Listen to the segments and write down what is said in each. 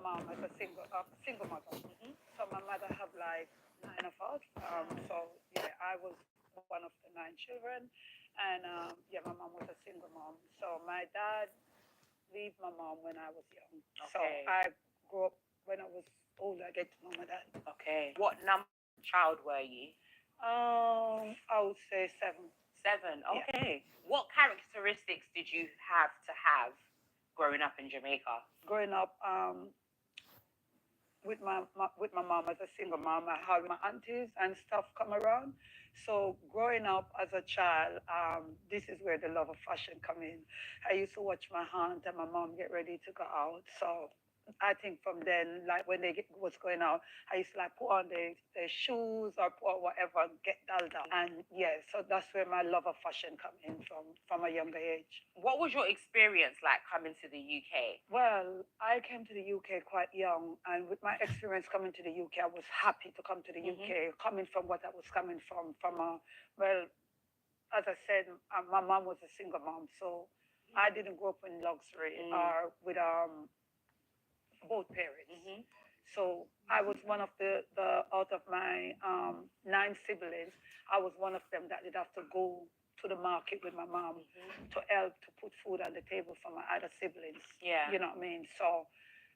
my mom as a single mother. So my mother have like nine of us. So yeah, I was one of the nine children, and yeah, my mom was a single mom. So my dad leave my mom when I was young. So Okay. I grew up when I was older. I get to know my dad. Okay. What number child were you? I would say seven. 7. Yeah. Okay. What characteristics did you have growing up in Jamaica? Growing up, with my mom as a single mom, I had my aunties and stuff come around. So growing up as a child, this is where the love of fashion come in. I used to watch my aunt and my mom get ready to go out. So I think from then, like when was going out, I used to like put on the shoes or put on whatever, get dolled up. And yeah, so that's where my love of fashion come in from a younger age. What was your experience like coming to the UK? Well, I came to the UK quite young, and with my experience coming to the UK, I was happy to come to the UK, coming from what I was coming from a, well, as I said, my mom was a single mom, so I didn't grow up in luxury or with both parents. So I was one of the out of my nine siblings, I was one of them that did have to go to the market with my mom to help to put food on the table for my other siblings. Yeah. You know what I mean? So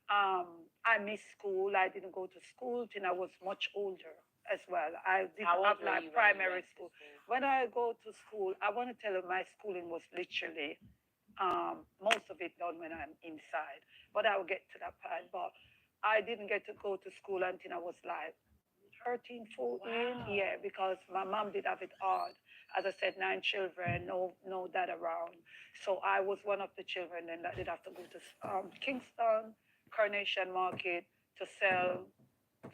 I missed school. I didn't go to school till I was much older as well. I didn't How old have were like you when you primary went to school. school? When I go to school, I want to tell you my schooling was literally most of it done when I'm inside. But I will get to that part. But I didn't get to go to school until I was like 13, 14. Wow. Yeah, because my mom did have it hard. As I said, nine children, no dad around. So I was one of the children then that did have to go to Kingston, Carnation Market to sell,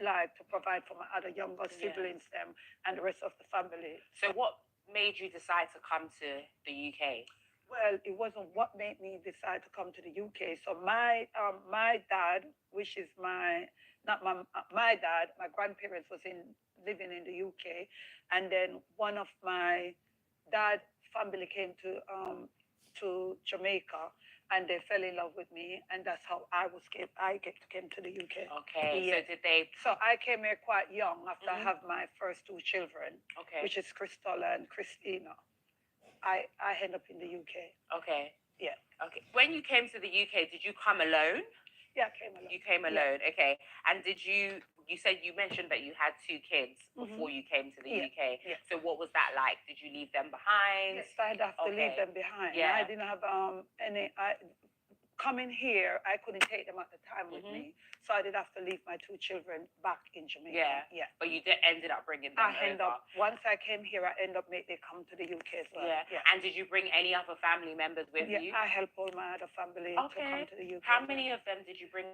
like to provide for my other younger siblings, them, and the rest of the family. So what made you decide to come to the UK? Well, it wasn't what made me decide to come to the UK. So my dad, which is my not my dad, my grandparents was in living in the UK, and then one of my dad family came to Jamaica, and they fell in love with me, and that's how came to the UK. Okay. Yeah. So did they? So I came here quite young after I have my first two children, Okay. which is Crystal and Christina. I end up in the UK. Okay. Yeah. Okay. When you came to the UK, did you come alone? Yeah, I came alone. You came alone. Yeah. Okay. And did you? You said you mentioned that you had two kids before you came to the UK. Yeah. So what was that like? Did you leave them behind? Yes, I'd have to leave them behind. Yeah. I didn't have any. Coming here, I couldn't take them at the time with me, so I did have to leave my two children back in Jamaica. Yeah, yeah. But you ended up bringing them over. Once I came here, I ended up making they come to the UK as well. Yeah. And did you bring any other family members with you? I helped all my other family to come to the UK. How many of them did you bring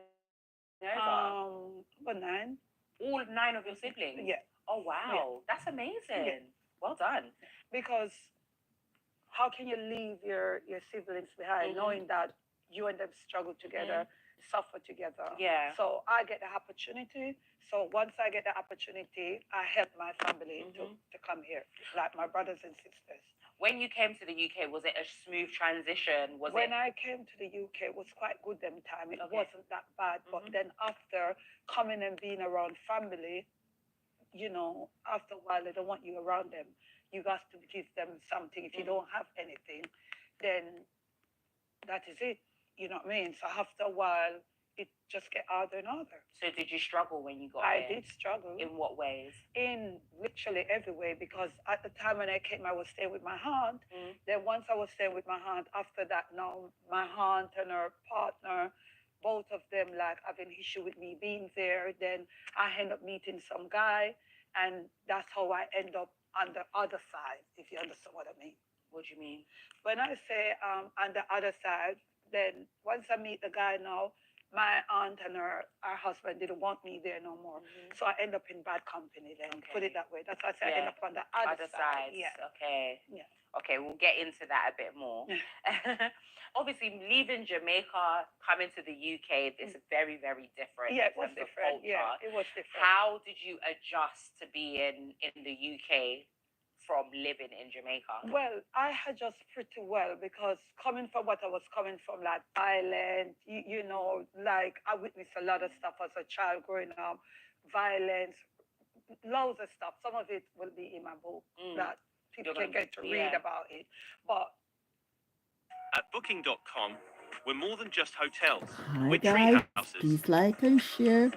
over? About 9. All 9 of your siblings? Yeah. Oh wow, yeah. That's amazing. Yeah. Well done. Because how can you leave your siblings behind, knowing that you and them struggle together, suffer together? Yeah. So I get the opportunity. So once I get the opportunity, I help my family to come here, like my brothers and sisters. When you came to the UK, was it a smooth transition? When I came to the UK, it was quite good them time. It wasn't that bad. But then after coming and being around family, you know, after a while, they don't want you around them. You got to give them something. If you don't have anything, then that is it. You know what I mean? So after a while, it just get harder and harder. So did you struggle when you got here? I did struggle. In what ways? In literally every way, because at the time when I came, I was staying with my aunt. Then once I was staying with my aunt, after that now, my aunt and her partner, both of them like having issue with me being there. Then I end up meeting some guy, and that's how I end up on the other side, if you understand what I mean. What do you mean? When I say on the other side, then once I meet the guy now, my aunt and her husband didn't want me there no more. So I end up in bad company then. Put it that way. That's why I say I end up on the other side. Yeah. Okay. Yeah. Okay, we'll get into that a bit more. Obviously, leaving Jamaica, coming to the UK, it's very, very different. Yeah, it was different. Yeah, it was different. How did you adjust to being in the UK from living in Jamaica? Well, I had just pretty well because coming from what I was coming from, like violent, like I witnessed a lot of stuff as a child growing up, violence, loads of stuff. Some of it will be in my book that people can get to read about it. But at booking.com, we're more than just hotels. Hi We're tree guys, houses. please like and share.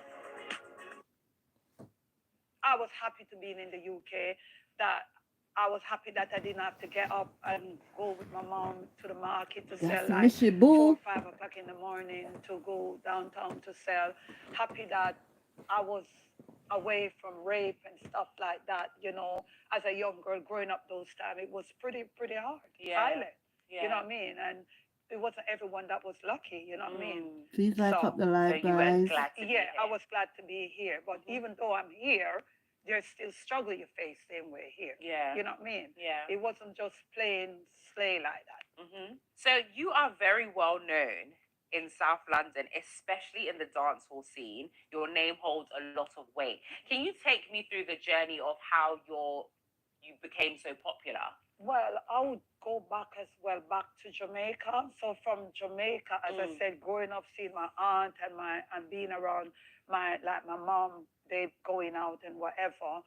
I was happy to be in the UK. That I was happy that I didn't have to get up and go with my mom to the market to sell like 4 or 5 o'clock in the morning to go downtown to sell. Happy that I was away from rape and stuff like that. As a young girl growing up those times, it was pretty hard, violent. You know what I mean? And it wasn't everyone that was lucky. You know what I mean? Please like up the live, so you were guys. glad to be here. I was glad to be here. But even though I'm here, there's still struggle you face same way here. Yeah. You know what I mean? Yeah. It wasn't just plain slay like that. So you are very well known in South London, especially in the dancehall scene. Your name holds a lot of weight. Can you take me through the journey of how you became so popular? Well, I would go back as well, back to Jamaica. So from Jamaica, as I said, growing up, seeing my aunt and being around my mom, they going out and whatever.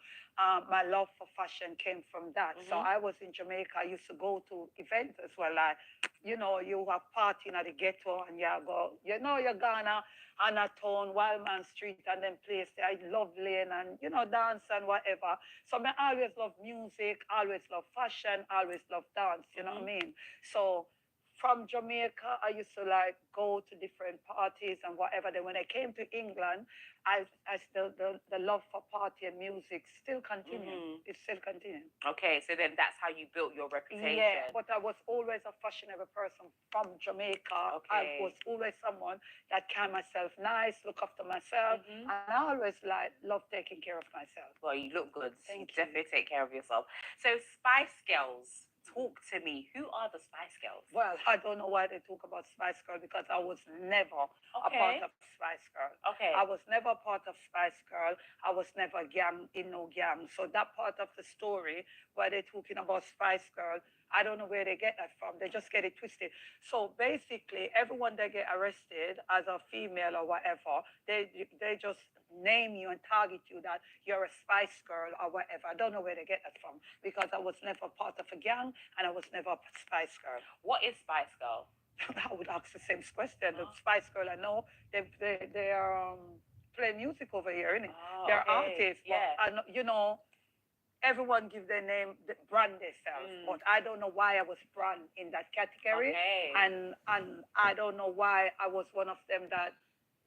My love for fashion came from that. So I was in Jamaica. I used to go to events as well. Like, you have partying at the ghetto and you go, you're gonna Anna Town, Wildman Street, and then place there. I love Lane and, dance and whatever. So I always love music, always love fashion, always love dance, you know what I mean? So from Jamaica, I used to go to different parties and whatever. Then when I came to England, I still the love for party and music still continues. It's still continuing. Okay, so then that's how you built your reputation. Yeah, but I was always a fashionable person from Jamaica. Okay. I was always someone that carried myself nice, look after myself, and I always love taking care of myself. Well, you look good. Thank you. Definitely take care of yourself. So Spice Girls. Talk to me. Who are the Spice Girls? Well, I don't know why they talk about Spice Girl because I was never a part of Spice Girl. Okay. I was never a part of Spice Girl. I was never gang in no gang. So that part of the story where they're talking about Spice Girl, I don't know where they get that from. They just get it twisted. So basically, everyone that get arrested as a female or whatever, they just name you and target you that you're a Spice Girl or whatever. I don't know where they get that from because I was never part of a gang and I was never a Spice Girl. What is Spice Girl? I would ask the same question. The Spice Girl, I know they are playing music over here, innit? They're artists, but everyone give their name, brand themselves. But I don't know why I was brand in that category, and I don't know why I was one of them that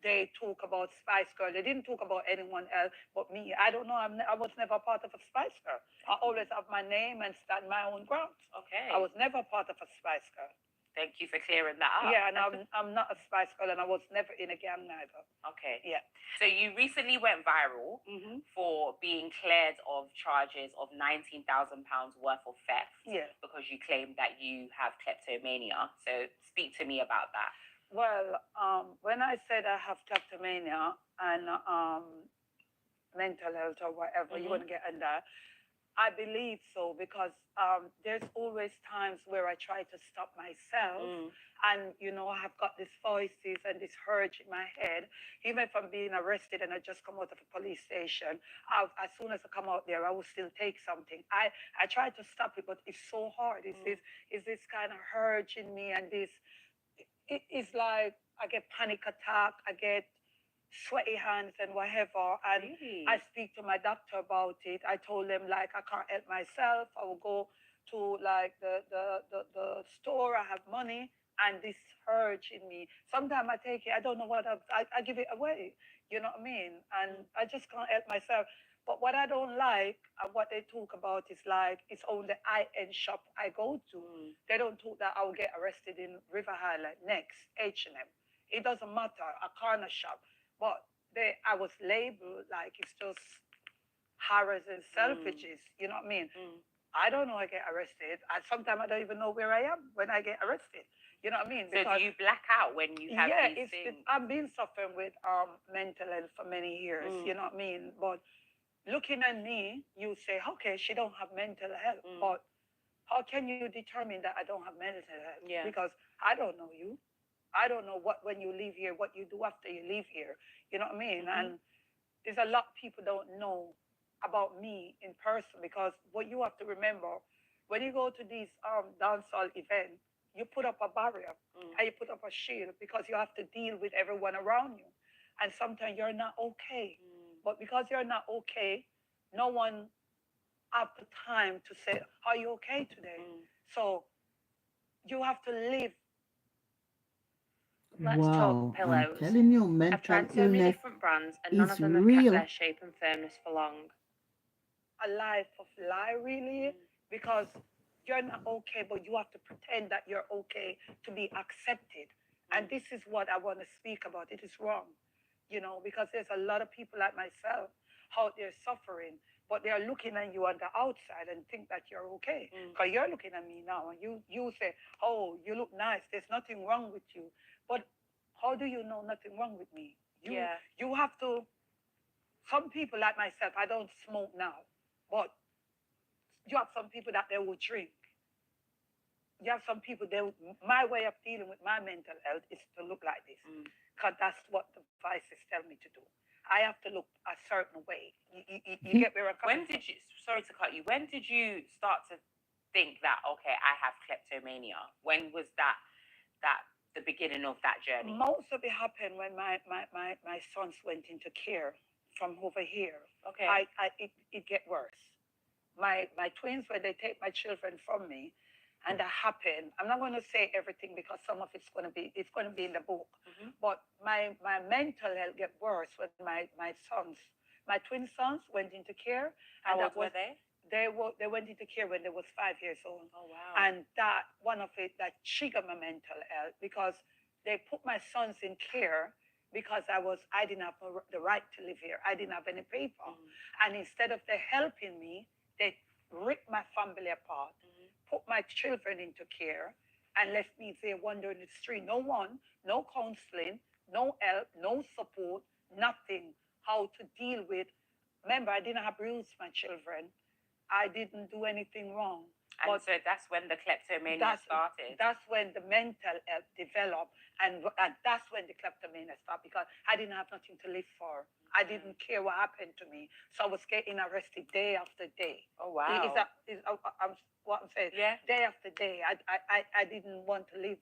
they talk about Spice Girl. They didn't talk about anyone else but me. I don't know. I was never part of a Spice Girl. I always have my name and stand my own ground. Okay. I was never part of a Spice Girl. Thank you for clearing that up. Yeah, and I'm not a Spice Girl, and I was never in a gang neither. Okay. Yeah. So you recently went viral for being cleared of charges of £19,000 worth of theft. Yeah. Because you claimed that you have kleptomania. So speak to me about that. Well, when I said I have kleptomania and mental health or whatever you want to get under, I believe so because there's always times where I try to stop myself and, I have got these voices and this urge in my head. Even if I'm being arrested and I just come out of a police station, as soon as I come out there, I will still take something. I try to stop it, but it's so hard. It's this kind of urge in me and this, it's like I get panic attack, I get sweaty hands and whatever, and I speak to my doctor about it. I told them I can't help myself. I will go to the store. I have money, and this urge in me. Sometimes I take it. I don't know what I give it away. You know what I mean? And I just can't help myself. But what I don't like and what they talk about is it's only high-end shop I go to. They don't talk that I will get arrested in River Highland next H&M. It doesn't matter. A corner shop. But I was labeled it's just Harrods and Selfridges. You know what I mean? I don't know I get arrested. Sometimes I don't even know where I am when I get arrested. You know what I mean? So do you black out when you have these things? I've been suffering with mental health for many years. You know what I mean? But looking at me, you say, okay, she don't have mental health, but how can you determine that I don't have mental health? Yeah. Because I don't know you. I don't know what when you leave here, what you do after you leave here. You know what I mean? And there's a lot of people don't know about me in person because what you have to remember when you go to these dancehall events, you put up a barrier and you put up a shield because you have to deal with everyone around you. And sometimes you're not okay. But because you're not okay, no one have the time to say, are you okay today? So you have to live. Let's talk Wow, I'm pillows. telling you, I've mental tried so many illness different brands and none is of them have kept real. their shape and firmness for long. A life of lie, really, because you're not okay, but you have to pretend that you're okay to be accepted. And this is what I want to speak about. It is wrong, because there's a lot of people like myself out there suffering, but they're looking at you on the outside and think that you're okay. Because you're looking at me now and you say, oh, you look nice. There's nothing wrong with you. But how do you know nothing wrong with me? You have to, some people like myself, I don't smoke now, but you have some people that they will drink. You have some people, my way of dealing with my mental health is to look like this. Because that's what the vices tell me to do. I have to look a certain way. You get where I'm coming When did you, sorry to cut you, when did you start to think that, okay, I have kleptomania? When was that the beginning of that journey? Most of it happened when my sons went into care from over here. Okay. It get worse. My twins, when they take my children from me, and that happened. I'm not going to say everything because some of it's going to be in the book. But my mental health get worse when my twin sons went into care. How old were they? They went into care when they was 5 years old. Oh wow. And that one of it that triggered my mental health because they put my sons in care because I didn't have the right to live here. I didn't have any paper. And instead of they helping me, they ripped my family apart, put my children into care, and left me there wandering the street. No one, no counseling, no help, no support, nothing. How to deal with. Remember, I didn't abuse my children. I didn't do anything wrong. And so that's when the kleptomania started. That's when the mental health developed, and that's when the kleptomania started because I didn't have nothing to live for. I didn't care what happened to me, so I was getting arrested day after day. Oh wow! What I'm saying? Yeah. Day after day, I didn't want to live.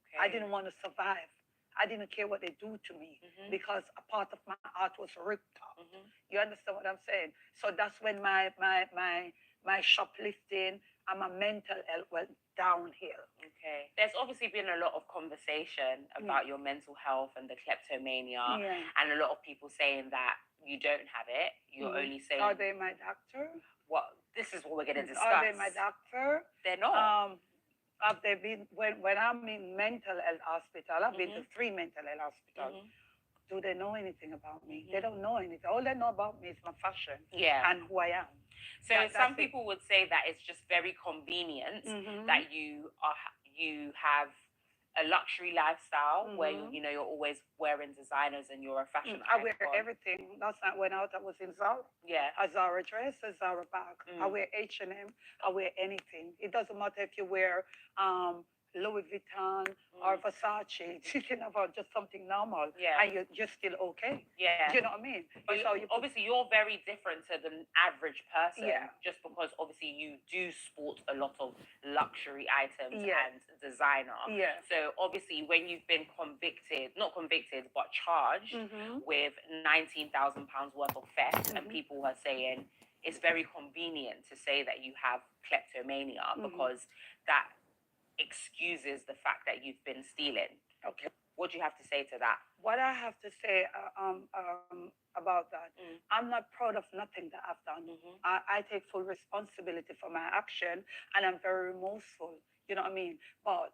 Okay. I didn't want to survive. I didn't care what they do to me because a part of my heart was ripped off. You understand what I'm saying? So that's when my shoplifting and my mental health went downhill. Okay. There's obviously been a lot of conversation about your mental health and the kleptomania, and a lot of people saying that you don't have it. You're only saying. Are they my doctor? Well, this is what we're going to discuss. Are they my doctor? They're not. Have they been when I'm in mental health hospital? I've been to 3 mental health hospitals. Do they know anything about me? They don't know anything. All they know about me is my fashion and who I am. So some people would say that it's just very convenient that you have a luxury lifestyle where you're always wearing designers and you're a fashion icon. I wear everything. Last night when I was in Zara. Yeah. A Zara dress, a Zara bag. I wear H&M. I wear anything. It doesn't matter if you wear Louis Vuitton or Versace. You can have just something normal. Yeah. And you're still okay. Yeah. You know what I mean? But obviously you're very different to the average person. Yeah. Just because obviously you do sport a lot of luxury items and designer. Yeah. So obviously when you've been not convicted, but charged with £19,000 worth of theft, and people are saying it's very convenient to say that you have kleptomania because that excuses the fact that you've been stealing. Okay. What do you have to say to that? What I have to say about that, I'm not proud of nothing that I've done. I take full responsibility for my action, and I'm very remorseful. You know what I mean? But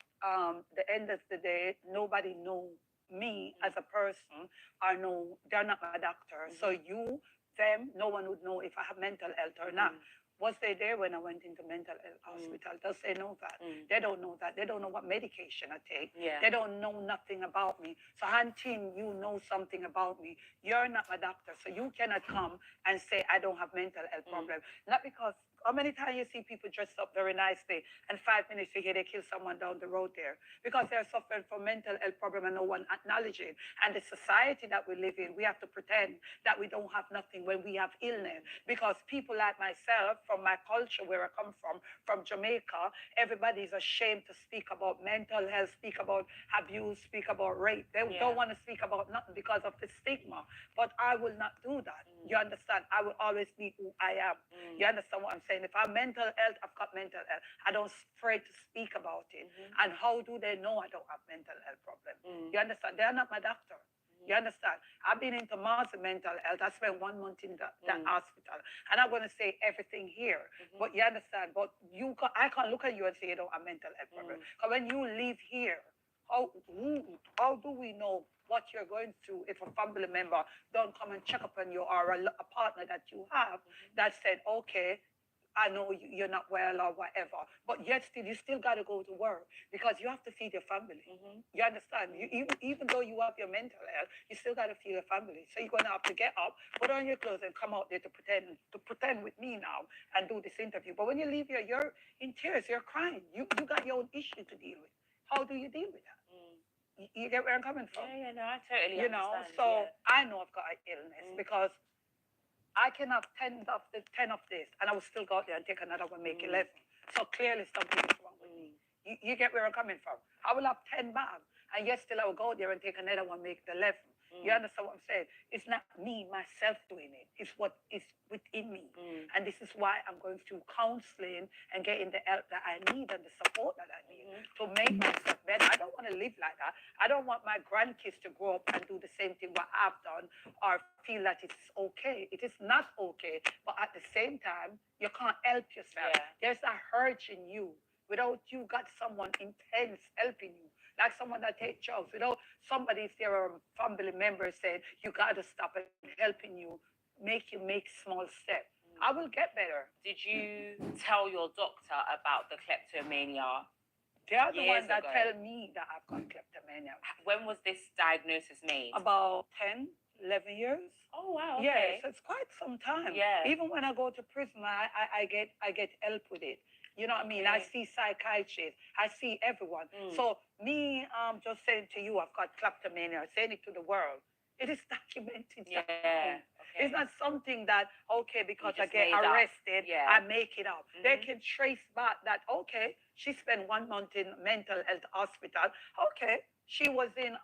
the end of the day, nobody know me as a person, or they're not my doctor. So no one would know if I have mental health or not. Was they there when I went into mental health hospital? Does they know that? They don't know that. They don't know what medication I take. Yeah. They don't know nothing about me. So, Hunting, you know something about me. You're not my doctor, so you cannot come and say I don't have mental health problem. Not because how many times you see people dressed up very nicely and 5 minutes you hear they kill someone down the road there because they're suffering from mental health problem and no one acknowledging. And the society that we live in, we have to pretend that we don't have nothing when we have illness. Because people like myself, from my culture where I come from Jamaica, everybody is ashamed to speak about mental health, speak about abuse, speak about rape. They don't want to speak about nothing because of the stigma. But I will not do that. You understand? I will always be who I am. You understand what I'm saying? If I'm mental health, I've got mental health. I don't afraid to speak about it. And how do they know I don't have mental health problem? You understand? They're not my doctor. You understand? I've been into Mars mental health. I spent 1 month in that hospital. And I'm going to say everything here. But you understand? But I can't look at you and say you don't have mental health problem. Because when you live here, how do we know what you're going through if a family member don't come and check up on you or a partner that you have that said, okay, I know you're not well or whatever, but yet still you still got to go to work because you have to feed your family. You understand? Even though you have your mental health, you still got to feed your family. So you're going to have to get up, put on your clothes, and come out there to pretend with me now and do this interview. But when you leave here, you're in tears, you're crying. You got your own issue to deal with. How do you deal with that? You get where I'm coming from? Yeah, no, I totally understand. understand. So I know I've got an illness because I can have 10 of this, and I will still go out there and take another one, make 11. So clearly something is wrong with me. You get where I'm coming from? I will have 10 bags, and yet still I will go there and take another one, make it 11. You understand what I'm saying? It's not me, myself doing it. It's what is within me. And this is why I'm going through counseling and getting the help that I need and the support that I need to make myself better. I don't want to live like that. I don't want my grandkids to grow up and do the same thing what I've done or feel that it's okay. It is not okay. But at the same time, you can't help yourself. There's a hurt in you. Without you got someone intense helping you, like someone that takes drugs. Without somebody, if there are family members saying, you got to stop and helping you, make small steps. I will get better. Did you tell your doctor about the kleptomania? They are the ones that ago? tell me that I've got kleptomania. When was this diagnosis made? About 10, 11 years. Oh, wow. Yes, Okay. it's quite some time. Yeah. Even when I go to prison, I get help with it. You know what I mean? I see psychiatrists. I see everyone. So me just saying to you, I've got kleptomania, saying it to the world. It is documented. Yeah. Okay. It's not something that, okay, because I just get made up. arrested, Yeah. I make it up. They can trace back that, okay, she spent 1 month in mental health hospital. Okay, she was in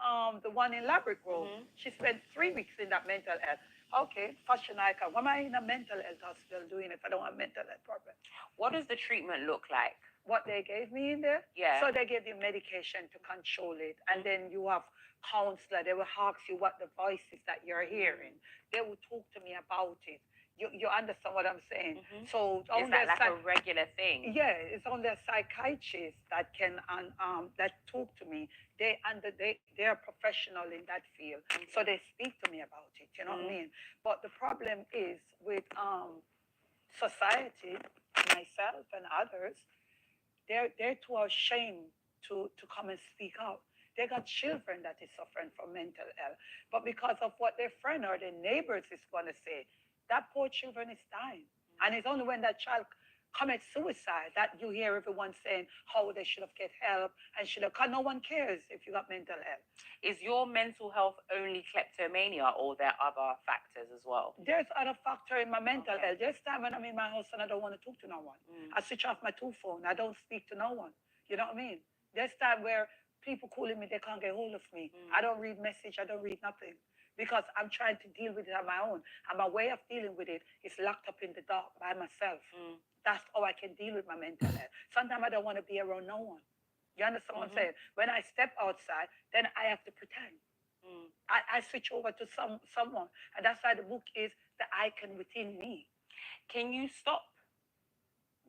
the one in Labrador Grove. She spent 3 weeks in that mental health. Okay, fashion icon. What am I in a mental health hospital doing if I don't have mental health problem? What does the treatment look like? What they gave me in there? Yeah. So they gave you medication to control it. And then you have counselor. They will ask you what the voices that you're hearing. They will talk to me about it. You understand what I'm saying? So is that like a regular thing? Yeah, it's only a psychiatrist that can that talk to me. They are professional in that field, so they speak to me about it. You know what I mean? But the problem is with society, myself and others, they're too ashamed to come and speak out. They got children that is suffering from mental health, but because of what their friend or their neighbors is going to say, that poor children is dying. And it's only when that child commits suicide that you hear everyone saying how they should have get help and should have, because no one cares if you got mental health. Is your mental health only kleptomania or there are other factors as well? There's other factor in my mental health. There's time when I'm in my house and I don't want to talk to no one. I switch off my phone. I don't speak to no one. You know what I mean? There's time where people calling me, they can't get hold of me. I don't read message. I don't read nothing. Because I'm trying to deal with it on my own. And my way of dealing with it is locked up in the dark by myself. That's how I can deal with my mental health. Sometimes I don't want to be around no one. You understand what I'm saying? When I step outside, then I have to pretend. I switch over to someone. And that's why the book is the icon within me. Can you stop?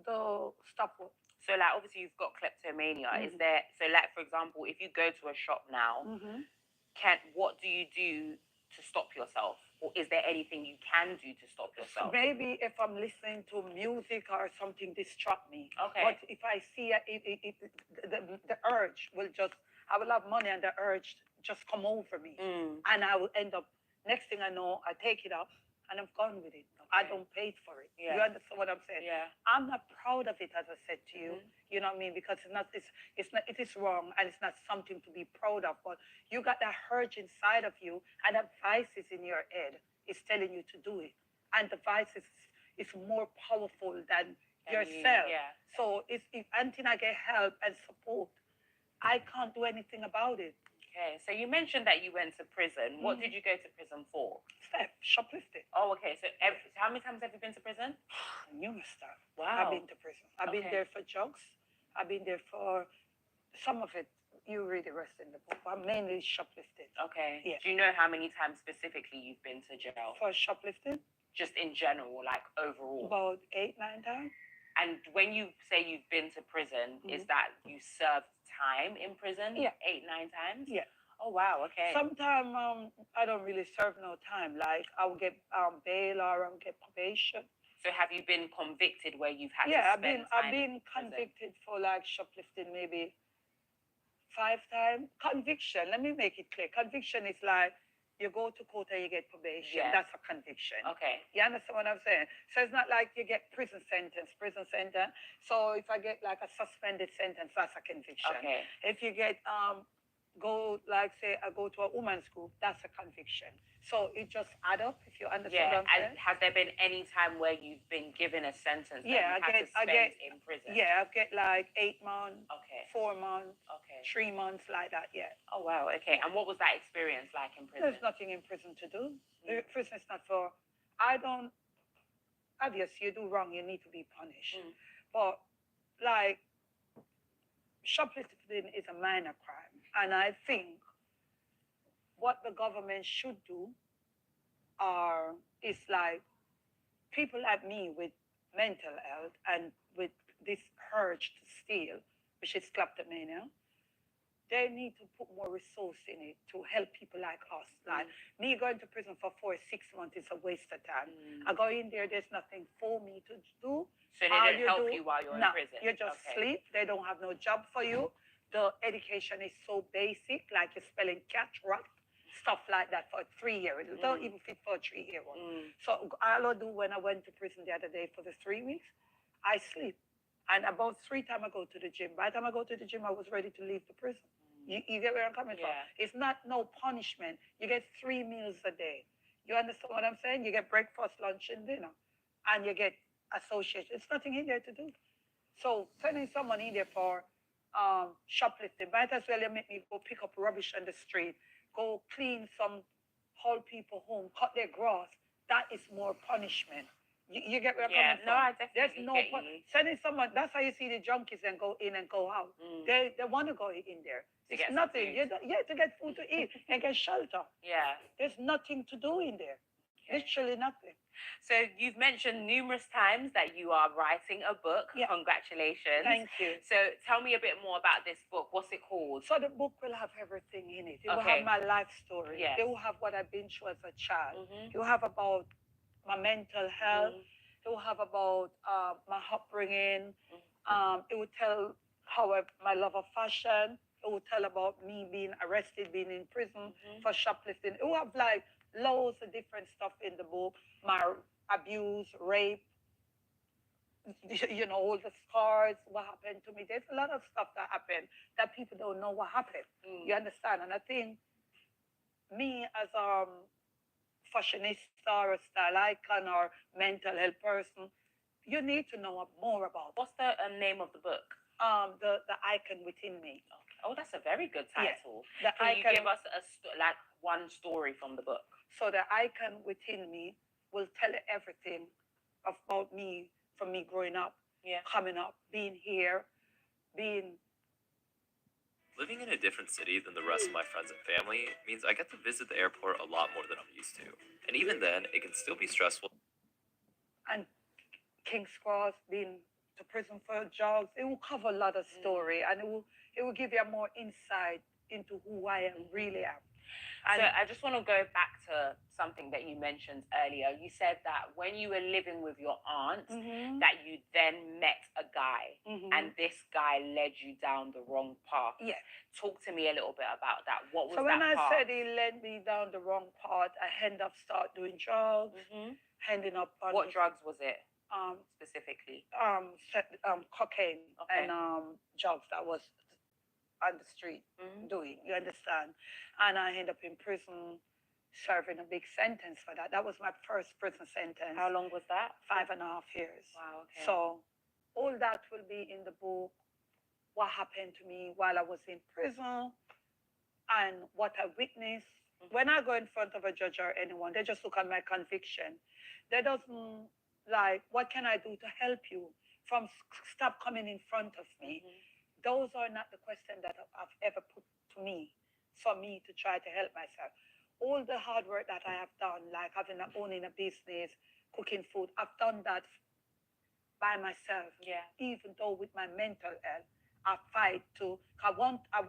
Stop what? So, like, obviously you've got kleptomania. Is there, so like, for example, if you go to a shop now, what do you do to stop yourself? or is there anything you can do to stop yourself? Maybe if I'm listening to music or something distract me. Okay. But if I see the urge will just, I will have money and the urge just come over me. And I will end up, next thing I know, I take it up and I'm gone with it. I don't pay for it. Yeah. You understand what I'm saying? Yeah. I'm not proud of it, as I said to you. You know what I mean? Because it is wrong and it's not something to be proud of. But you got that urge inside of you, and that voice is in your head is telling you to do it. And the voice is more powerful than yourself. So if until I get help and support, I can't do anything about it. Okay, so you mentioned that you went to prison. What did you go to prison for? Theft, shoplifting. Oh, okay. So how many times have you been to prison? Numerous times. Wow. I've been to prison. I've been there for drugs. I've been there for some of it. You read the rest in the book. But mainly shoplifting. Okay. Yeah. Do you know how many times specifically you've been to jail? For shoplifting? Just in general, like overall? About 8, 9 times. And when you say you've been to prison, is that you served time in prison? Yeah. 8, 9 times? Yeah. Oh, wow. Okay. Sometimes I don't really serve no time. Like I'll get bail or I'll get probation. So have you been convicted where you've had to I've spend I've time been in prison? convicted for like shoplifting maybe 5 times. Conviction, let me make it clear. Conviction is like you go to court and you get probation. Yeah. That's a conviction. Okay. You understand what I'm saying? So it's not like you get prison sentence. So if I get like a suspended sentence, that's a conviction. Okay. If you get go like say I go to a woman's group, that's a conviction. So it just add up, if you understand what I'm saying. And has there been any time where you've been given a sentence that Yeah, you had to spend in prison? Yeah, I get like 8 months, Okay. 4 months, Okay. 3 months, like that. Yeah. Oh wow. Okay. And what was that experience like in prison? There's nothing in prison to do. Prison is not for. I don't. Obviously, you do wrong, you need to be punished. But like shoplifting is a minor crime, and I think what the government should do is like people like me with mental health and with this urge to steal, which is kleptomania. They need to put more resource in it to help people like us. Like me going to prison for 4 or 6 months is a waste of time. I go in there, there's nothing for me to do. So they don't help you while you're in prison? You just sleep. They don't have no job for you. The education is so basic, like you're spelling cat, rat, stuff like that for a 3-year. It don't even fit for a 3-year-old. So all I do when I went to prison the other day for the 3 weeks, I sleep. And about 3 times I go to the gym. By the time I go to the gym, I was ready to leave the prison. You get where I'm coming from? It's not no punishment. You get 3 meals a day. You understand what I'm saying? You get breakfast, lunch, and dinner. And you get association. It's nothing in there to do. So sending someone in there for shoplifting, might as well you make me go pick up rubbish on the street, go clean some whole people home, cut their grass. That is more punishment. You get where I'm coming from? No, I definitely There's no get you. sending someone. That's how you see the junkies and go in and go out. They want to go in there. It's nothing. To get food to eat and get shelter. Yeah. There's nothing to do in there. Literally nothing. So you've mentioned numerous times that you are writing a book. Yeah. Congratulations. Thank you. So tell me a bit more about this book. What's it called? So the book will have everything in it. It will Okay. have my life story. Yes. It will have what I've been through as a child. It will have about my mental health. It will have about my upbringing. It will tell my love of fashion. It will tell about me being arrested, being in prison for shoplifting. It will have like loads of different stuff in the book. My abuse, rape, all the scars, what happened to me. There's a lot of stuff that happened that people don't know what happened. You understand? And I think me as a fashionista or a style icon or mental health person, you need to know more about. What's the name of the book? The icon within me. Okay. Oh, that's a very good title. The Can you icon, give us one story from the book? So the icon within me will tell you everything about me, from me growing up, coming up, being here, being. Living in a different city than the rest of my friends and family means I get to visit the airport a lot more than I'm used to. And even then, it can still be stressful. And King's Cross, being to prison for drugs, it will cover a lot of story, and it will give you a more insight into who I am, really am. And So I just want to go back to something that you mentioned earlier. You said that when you were living with your aunt, Mhm. that you then met a guy, Mhm. and this guy led you down the wrong path. Yeah. Talk to me a little bit about that. What was So that when I path? said he led me down the wrong path, I ended up start doing drugs, ending up on What drugs was it um specifically? cocaine Okay. and drugs that was on the street doing. You understand? And I ended up in prison, serving a big sentence for that. That was my first prison sentence. How long was that? 5.5 years. Wow. Okay. So all that will be in the book. What happened to me while I was in prison and what I witnessed. When I go in front of a judge or anyone, they just look at my conviction. They doesn't like, what can I do to help you from stop coming in front of me? Those are not the questions that I've ever put to me for me to try to help myself. All the hard work that I have done, like owning a business, cooking food, I've done that by myself. Yeah. Even though with my mental health, I fight to.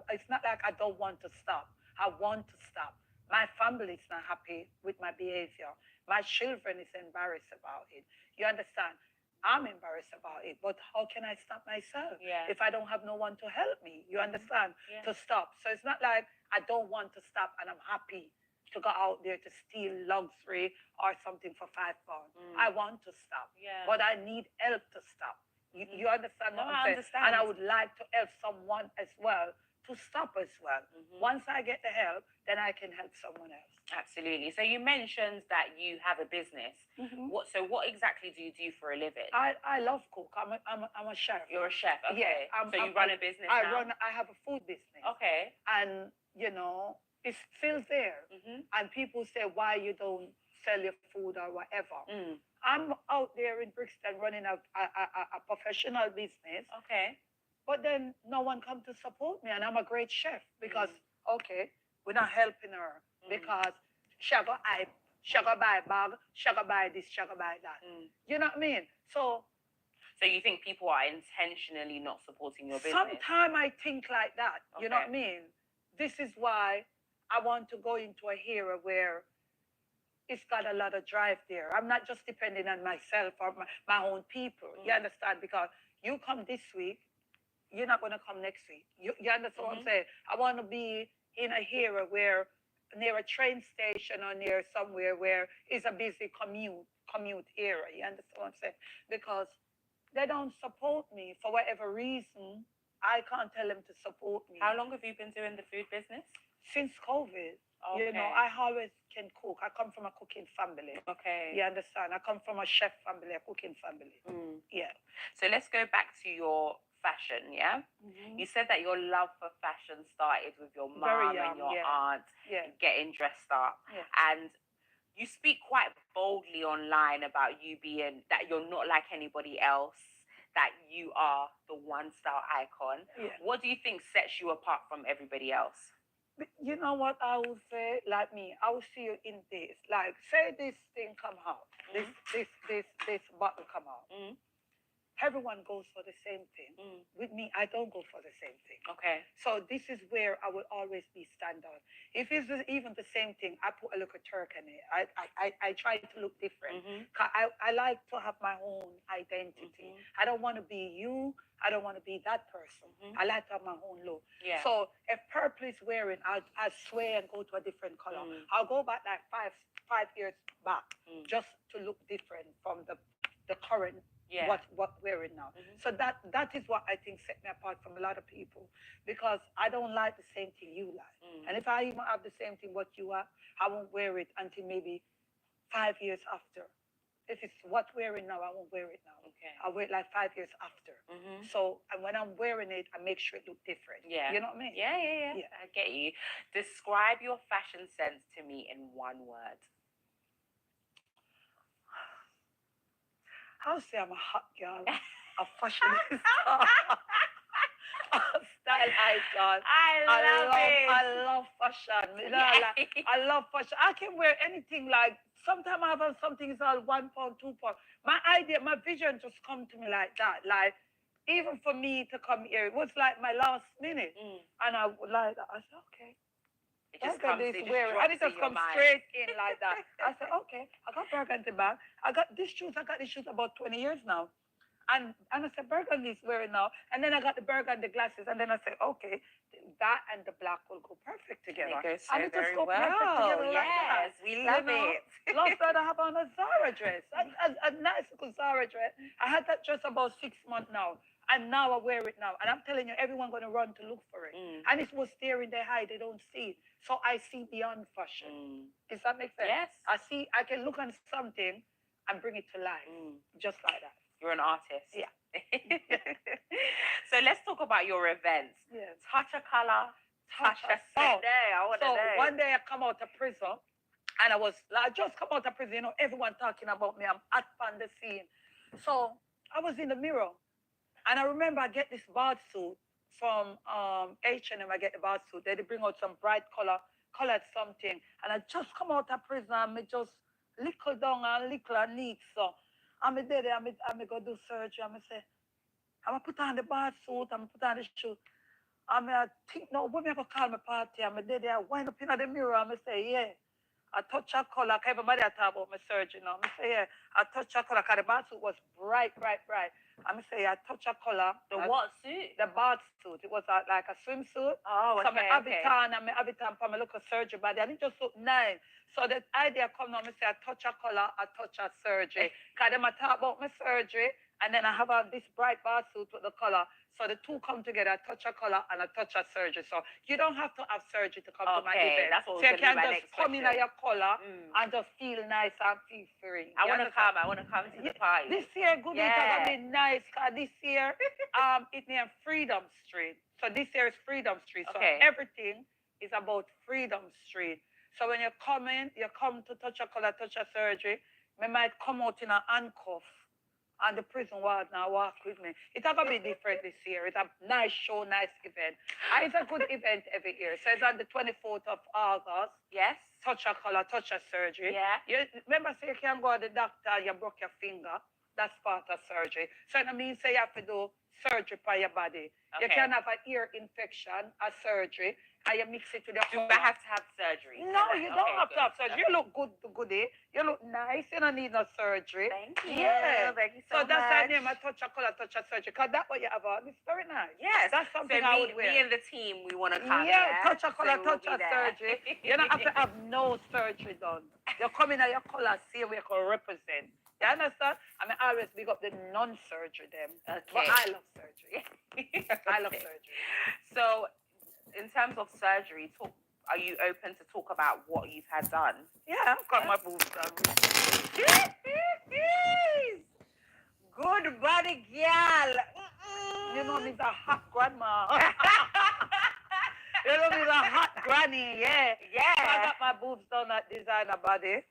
It's not like I don't want to stop. I want to stop. My family is not happy with my behavior. My children is embarrassed about it. You understand? I'm embarrassed about it, but how can I stop myself if I don't have no one to help me? You understand? To stop. So it's not like I don't want to stop and I'm happy to go out there to steal luxury or something for £5. I want to stop, but I need help to stop. You understand what I'm saying? Understand. And I would like to help someone as well to stop as well. Once I get the help, then I can help someone else. Absolutely. So you mentioned that you have a business. What exactly do you do for a living? I love cook. I'm a chef. You're a chef. Okay. Yeah. So you run a business now? I have a food business. Okay. And it's still there. And people say, why you don't sell your food or whatever. I'm out there in Brixton running a professional business. Okay. But then no one come to support me, and I'm a great chef because we're not helping her because she go buy bag, she go buy this, she go buy that. You know what I mean? So you think people are intentionally not supporting your business? Sometimes I think like that. You know what I mean? This is why I want to go into a era where it's got a lot of drive there. I'm not just depending on myself or my own people. You understand? Because you come this week, you're not going to come next week. You understand what I'm saying? I want to be in a era where near a train station or near somewhere where it's a busy commute area. You understand what I'm saying? Because they don't support me for whatever reason. I can't tell them to support me. How long have you been doing the food business? Since COVID. Okay. I always can cook. I come from a cooking family. Okay. You understand? I come from a chef family, a cooking family. Yeah. So let's go back to your fashion, yeah? You said that your love for fashion started with your mom and your aunt getting dressed up. Yeah. And you speak quite boldly online about you being, that you're not like anybody else, that you are the one style icon. Yeah. What do you think sets you apart from everybody else? You know what I would say? Like me, I will see you in this. Like, say this thing come out, this bottle come out. Everyone goes for the same thing. With me, I don't go for the same thing. Okay. So this is where I will always be stand out. If it's even the same thing, I put a little Turk in it. I try to look different. I like to have my own identity. I don't want to be you. I don't want to be that person. I like to have my own look. Yeah. So if purple is wearing, I swear and go to a different color. I'll go back like five years back just to look different from the current what wearing now. So that is what I think set me apart from a lot of people, because I don't like the same thing you like. And if I even have the same thing what you are, I won't wear it until maybe 5 years after. If it's what wearing now, I won't wear it now. Okay. I'll wear it like 5 years after. So, and when I'm wearing it, I make sure it look different. Yeah. You know what I mean? Yeah. I get you. Describe your fashion sense to me in one word. I'll say I'm a hot girl, a fashionista, a style icon. I love fashion. You know, I love fashion. I can wear anything. Like sometimes I have something is all £1, £2. My idea, my vision just come to me like that. Like even for me to come here, it was like my last minute, and I said, okay. It just burgundy comes, is it wearing, just and it drops just in your comes mind. straight in like that. I said, okay, I got burgundy bag. I got these shoes about 20 years now. And I said, burgundy is wearing now. And then I got the burgundy glasses. And then I said, okay, that and the black will go perfect together. And it goes so and it just very go well. perfect together like that. Yes, we love know? it. Last night I have on a Zara dress, a nice little Zara dress. I had that dress about 6 months now. And now I wear it now. And I'm telling you, everyone going to run to look for it. And it was there in their eye. They don't see it. So I see beyond fashion. Does that make sense? Yes. I can look on something and bring it to life. Just like that. You're an artist. Yeah. So let's talk about your events. Yes. Touch a color, touch a So, day. I want to know. one day I come out of prison, and I just come out of prison. You know, everyone talking about me. I'm at on the scene. So I was in the mirror, and I remember I get this bath suit from H&M. I get the bath suit. They bring out some bright colored something, and I just come out of prison. And me just little down and little neat. So I'm there. I'm go do surgery. I'm say, I'm put on the bath suit. I'm put on the shoes. I think no, when I go call my party, I'm there, I wind up in the mirror, I'm say, yeah. I touch a color, everybody I talk about my surgery now. I say, yeah, I touch a color, because the bath suit was bright. I'm say, I touch a color. What suit? The bath suit. It was like a swimsuit. Oh, okay. So I have it on for my look surgery body, and it just look nice. So the idea come now, I say, I touch a color, I touch a surgery. Because I talk about my surgery, and then I have this bright bath suit with the color. So the two come together, a touch a color and a touch a surgery. So you don't have to have surgery to come to my event. That's what so you can my just next come in question. your color and just feel nice and feel free. I want to come to the party. This year, good week, I be nice. Cause this year, it named Freedom Street. So this year is Freedom Street. So everything is about Freedom Street. So when you come to touch a color, touch a surgery, me might come out in a handcuff. And the prison warden now walk with me. It's going to be different this year. It's a nice show, nice event. And it's a good event every year. So it's on the 24th of August. Yes. Touch a color, touch a surgery. Yeah. You remember, say you can go to the doctor, you broke your finger. That's part of surgery. So it means say you have to do surgery for your body. Okay. You can have an ear infection, a surgery, and you mix it with your Do I have to have surgery? No, you don't have to have surgery. You look goody. You look nice. You don't need no surgery. Thank you. Yeah. Thank you so much. So that's the name, I touch a color, touch a surgery. Because that's what you have on. It's very nice. Yes. That's something so I would wear. Me and the team, we want to come. Yeah, touch a color, so touch a surgery. You don't have to have no surgery done. You come in at your color, see where you can represent. You understand? I mean, I always big up the non-surgery them. Okay. But I love surgery. I love surgery. So, in terms of surgery, are you open to talk about what you've had done? Yeah, I've got my boobs done. Good body, girl. You know me's a hot grandma. You know me's a hot granny, yeah. Yeah. So I got my boobs done at Designer Body.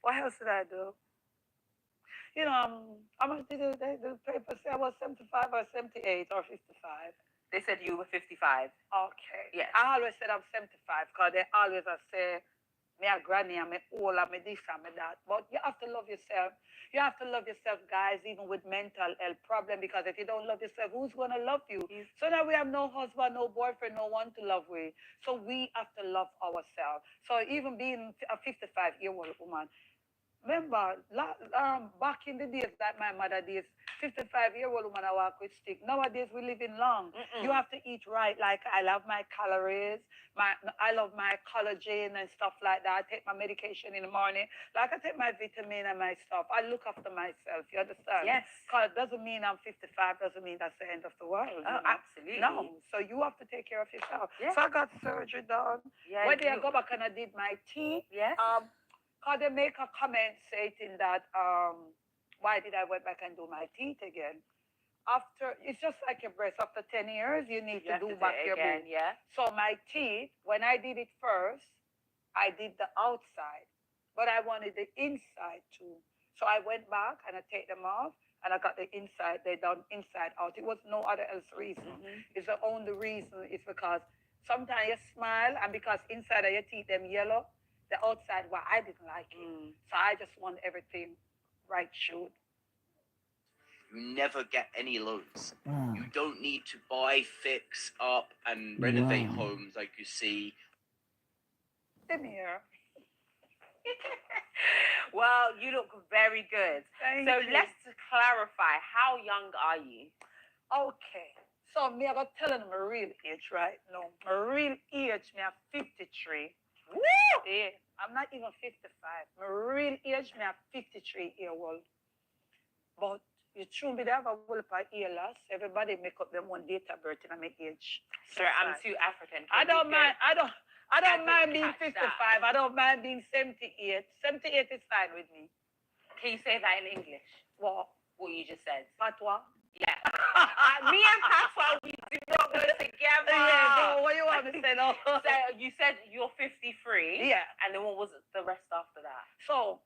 What else did I do? You know, the paper say I was 75 or 78 or 55. They said you were 55. Okay. Yes. I always said I'm 75 because they always say, me a granny, I'm old, I'm this, I'm that. But you have to love yourself. You have to love yourself, guys, even with mental health problem, because if you don't love yourself, who's going to love you? So now we have no husband, no boyfriend, no one to love with. So we have to love ourselves. So even being a 55-year-old woman, remember, back in the days that my mother did, 55-year-old woman I walk with stick. Nowadays we living long. You have to eat right. Like I love my calories. I love my collagen and stuff like that. I take my medication in the morning. Like I take my vitamin and my stuff. I look after myself. You understand? Yes. Because it doesn't mean I'm 55. Doesn't mean that's the end of the world. Oh, absolutely. No. So you have to take care of yourself. Yeah. So I got surgery done. Yeah, When I go back and I did my teeth. Yes. Because they make a comment stating that why did I went back and do my teeth again? It's just like your breast. After 10 years, you need to do back your again, boob. yeah. So my teeth, when I did it first, I did the outside, but I wanted the inside too. So I went back and I take them off, and I got the inside. They done inside out. It was no other else reason. It's the only reason is because sometimes you smile, and because inside of your teeth them yellow, the outside, well, I didn't like it. So I just want everything right shoot. You never get any loans. You don't need to buy, fix up, and renovate homes like you see Same here. Well, you look very good. Thank So you. let's clarify. How young are you? Okay. So me, I got telling my real age right now. My real age, me, I'm 53. Woo! Yeah, I'm not even 55. My real age, me, I'm 53-year-old. But you true me, they have a whole lot of year loss. Everybody make up their own date of birth in my age. Sorry, I'm too African. I Can you don't mind. I don't didn't mind being catch 55. that. I don't mind being 78. 78 is fine with me. Can you say that in English? What? What you just said? Patois? Yeah. Me and Papa, we do not go together. Yeah, so what you want me to say now? So you said you're 53. Yeah. And then what was the rest after that? So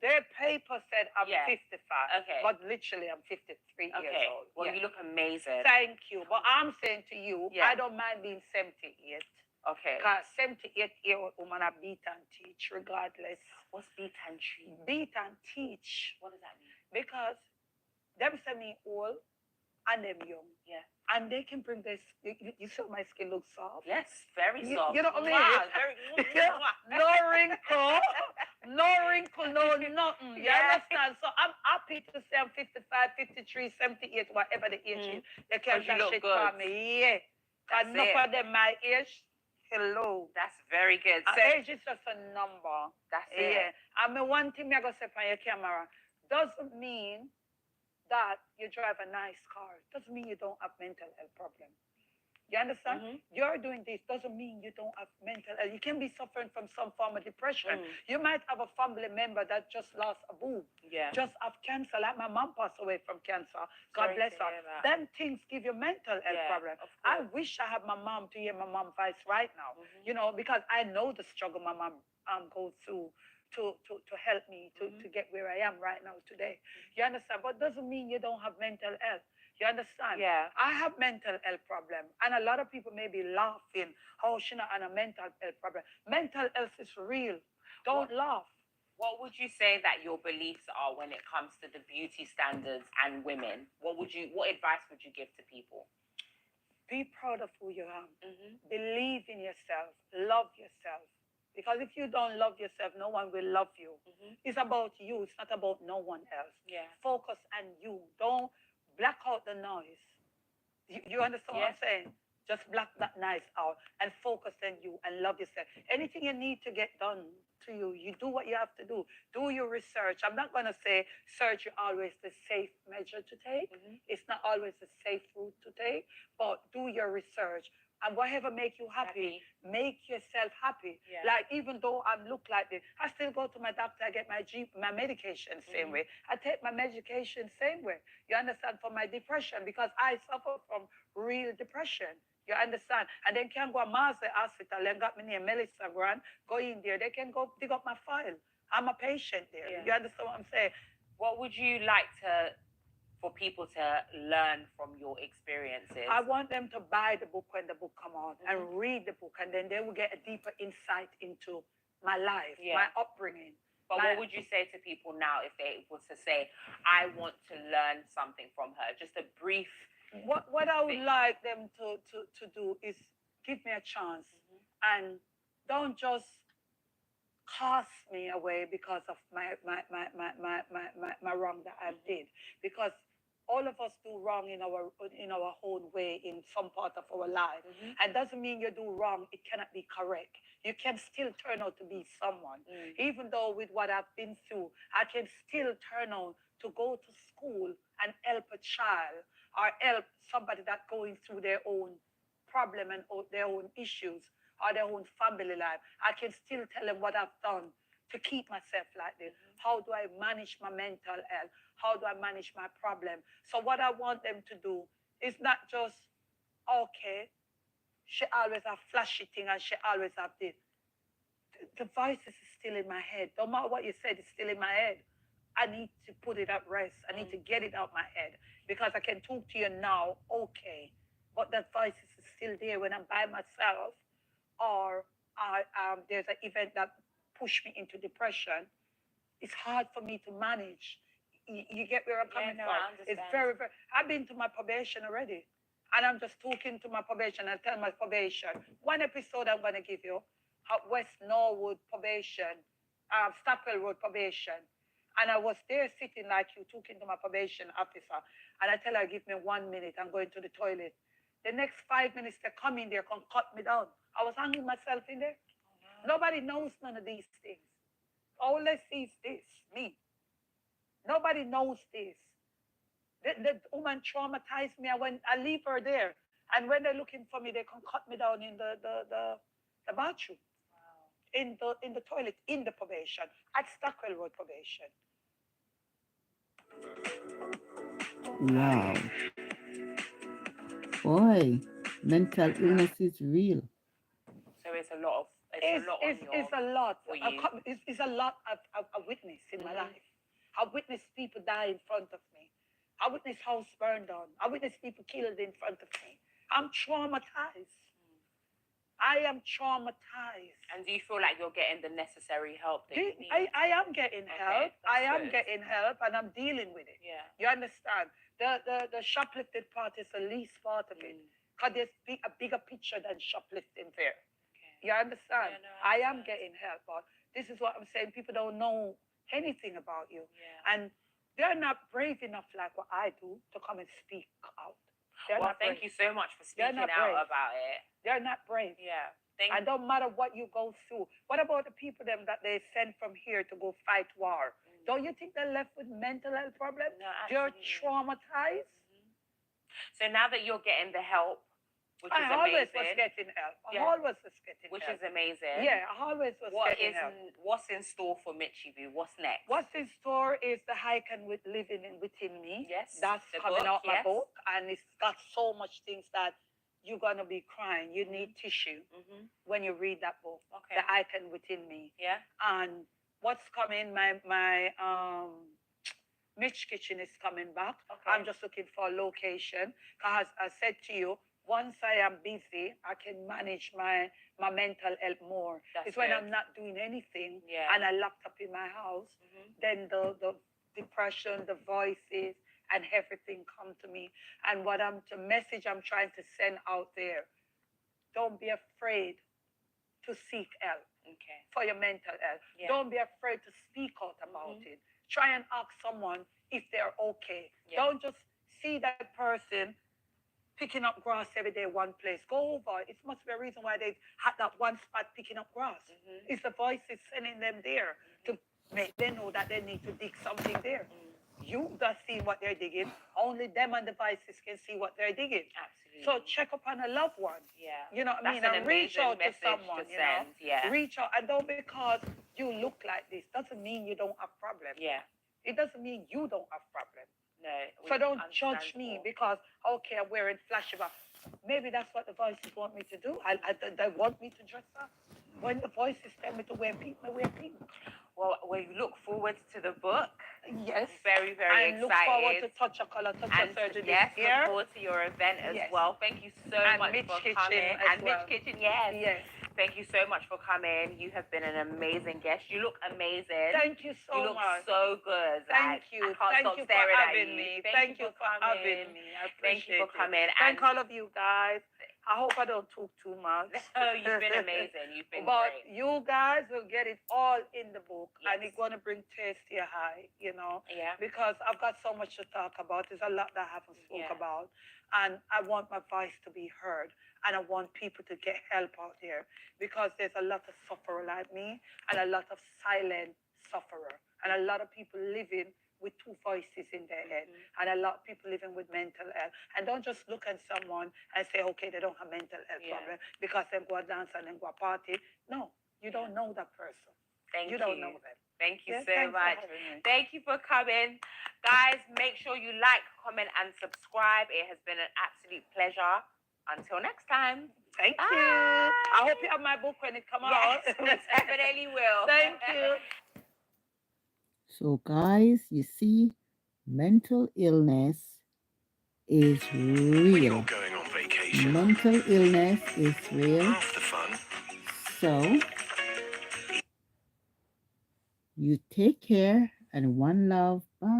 their paper said I'm Yeah. 55. Okay. But literally I'm 53 years Okay. old. Well, Yeah. you look amazing. Thank you. But I'm saying to you, Yeah. I don't mind being 78. Okay. Because 78-year-old woman I beat and teach regardless. What's beat and treat? Beat and teach. What does that mean? Because them say me old and them young. Yeah. And they can bring this. You see how my skin looks soft? Yes, very You- soft. you know what I mean? Wow, very. No wrinkle, no nothing. You Yeah. understand? So I'm happy to say I'm 55, 53, 78, whatever the age is. They can 'Cause you dash look it good. for me. Yeah. That's Enough it. of them my age. Hello. That's very good. So Age is just a number. that's Yeah. it. I mean, one thing I gotta say on your camera doesn't mean that you drive a nice car. Doesn't mean you don't have mental health problem. You understand? Mhm. You're doing this doesn't mean you don't have mental health. You can be suffering from some form of depression. Mm. You might have a family member that just lost a boob, Yeah. just have cancer. Like my mom passed away from cancer. God Sorry bless to her. hear that. Them things give you mental health Yeah, problem. of I course. wish I had my mom to hear my mom's voice right now. Mhm. You know, because I know the struggle my mom goes through to help me to get where I am right now today. You understand? But doesn't mean you don't have mental health. You understand? Yeah. I have mental health problem, and a lot of people may be laughing. Oh, she not on a mental health problem. Mental health is real. Don't laugh. What would you say that your beliefs are when it comes to the beauty standards and women? What advice would you give to people? Be proud of who you are. Mm-hmm. Believe in yourself. Love yourself. Because if you don't love yourself, no one will love you. Mm-hmm. It's about you. It's not about no one else. Yeah. Focus on you. Don't black out the noise. You understand what I'm saying? Just black that noise out and focus on you and love yourself. Anything you need to get done to you, you do what you have to do. Do your research. I'm not going to say surgery always the safe measure to take. Mm-hmm. It's not always the safe route to take, but do your research. And whatever make you happy, make yourself happy. Yeah. Like even though I look like this, I still go to my doctor, I get my medication same way. I take my medication same way. You understand? For my depression, because I suffer from real depression. You understand? And then can go to Master Hospital and got me near Melissa Grant, go in there, they can go dig up my file. I'm a patient there. Yeah. You understand what I'm saying? What would you like for people to learn from your experiences? I want them to buy the book when the book come out and read the book, and then they will get a deeper insight into my life, my upbringing. But what would you say to people now if they were to say, I want to learn something from her? Just a brief. What I would like them to do is give me a chance and don't just cast me away because of my wrong that I did. Because all of us do wrong in our own way in some part of our life. And doesn't mean you do wrong, it cannot be correct. You can still turn out to be someone. Even though with what I've been through, I can still turn out to go to school and help a child or help somebody that's going through their own problem and their own issues or their own family life. I can still tell them what I've done to keep myself like this. How do I manage my mental health? How do I manage my problem? So what I want them to do is not just, okay, she always have flashy thing and she always have this. The voices is still in my head. No matter what you said, it's still in my head. I need to put it at rest. I need to get it out my head because I can talk to you now, okay, but that voice is still there when I'm by myself or there's an event that pushed me into depression. It's hard for me to manage. You get where I'm coming from? It's very, very. I've been to my probation already, and I'm just talking to my probation and tell my probation 1 episode I'm going to give you. at West Norwood probation, Stockwell Road probation. And I was there sitting like you, talking to my probation officer. And I tell her, give me 1 minute, I'm going to the toilet. The next 5 minutes, they come in there, can cut me down. I was hanging myself in there. Nobody knows none of these things. All they see is this, me. Nobody knows this. The woman traumatized me. I leave her there. And when they're looking for me, they can cut me down in the bathroom. Wow. In the toilet, in the probation, at Stockwell Road probation. Wow. Boy, mental illness is real. So it's a lot. It's a lot. It's a lot I've witnessed in my life. I've witnessed people die in front of me. I witnessed house burned down. I witnessed people killed in front of me. I'm traumatized. I am traumatized. And do you feel like you're getting the necessary help that you need? I am getting help. I am getting help, and I'm dealing with it. Yeah. You understand? The shoplifted part is the least part of it, because there's a bigger picture than shoplifting there. Okay. You understand? Yeah, no, I am getting help, but this is what I'm saying. People don't know anything about you, and they're not brave enough like what I do to come and speak out. Well, thank you so much for speaking out about it. They're not brave. Yeah. And don't matter what you go through. What about the people them that they send from here to go fight war? Don't you think they're left with mental health problems? No, they're traumatized. So now that you're getting the help, which is amazing. I always was getting help. I always was getting help. Which is help. amazing. Yeah, I always was getting help. What's in store for Mitchie Boo? What's next? What's in store is the Hike and with Living Within Me. Yes. That's coming out my book. And it's got so much things that you're going to be crying. You need tissue when you read that book. Okay. The Hike and Within Me. Yeah. And what's coming, my Mitch Kitchen is coming back. Okay. I'm just looking for a location. Because I said to you, once I am busy, I can manage my mental health more. It's when I'm not doing anything and I locked up in my house, then the depression, the voices, and everything come to me. And the message I'm trying to send out there, don't be afraid to seek help for your mental health. Yeah. Don't be afraid to speak out about it. Try and ask someone if they're okay. Yeah. Don't just see that person picking up grass every day one place. Go over. It must be a reason why they had that one spot picking up grass. It's the voices sending them there to make them know that they need to dig something there. You just see what they're digging. Only them and the voices can see what they're digging. Absolutely. So check upon a loved one. Yeah. You know what I mean? And reach out to someone. Reach out. And don't because you look like this doesn't mean you don't have problems. Yeah. It doesn't mean you don't have problems. No. So don't judge me because, okay, I'm wearing flashy, but maybe that's what the voices want me to do. They want me to dress up. When the voices tell me to wear pink, I wear pink. Well, we look forward to the book. Yes. Very, very excited. And look forward to Touch of Color, Touch of Surgery. Yes, look forward to your event as well. Thank you so much for coming. And Mitch Kitchen, yes. Thank you so much for coming. You have been an amazing guest. You look amazing. Thank you so much. You look so good. Thank you. Thank you for having me. Thank you for having me. I appreciate it. Thank you for coming. Thank all of you guys. I hope I don't talk too much. Oh, you've been amazing. You've been great. But you guys will get it all in the book. And it's going to bring taste to your eye, you know. Yeah. Because I've got so much to talk about. There's a lot that I haven't spoke about. And I want my voice to be heard. And I want people to get help out there. Because there's a lot of sufferer like me. And a lot of silent sufferer. And a lot of people living with two voices in their head. And a lot of people living with mental health. And don't just look at someone and say, okay, they don't have mental health problem because they go dance and then go party. No, you don't know that person. Thank you. You don't know them. Thank you so much. Thank you for coming. Guys, make sure you like, comment, and subscribe. It has been an absolute pleasure. Until next time. Thank you. I hope you have my book when it comes out. Yes, definitely will. Thank you. So guys, you see, mental illness is real. You're going on vacation. Mental illness is real. Half the fun. So, you take care and one love. Bye.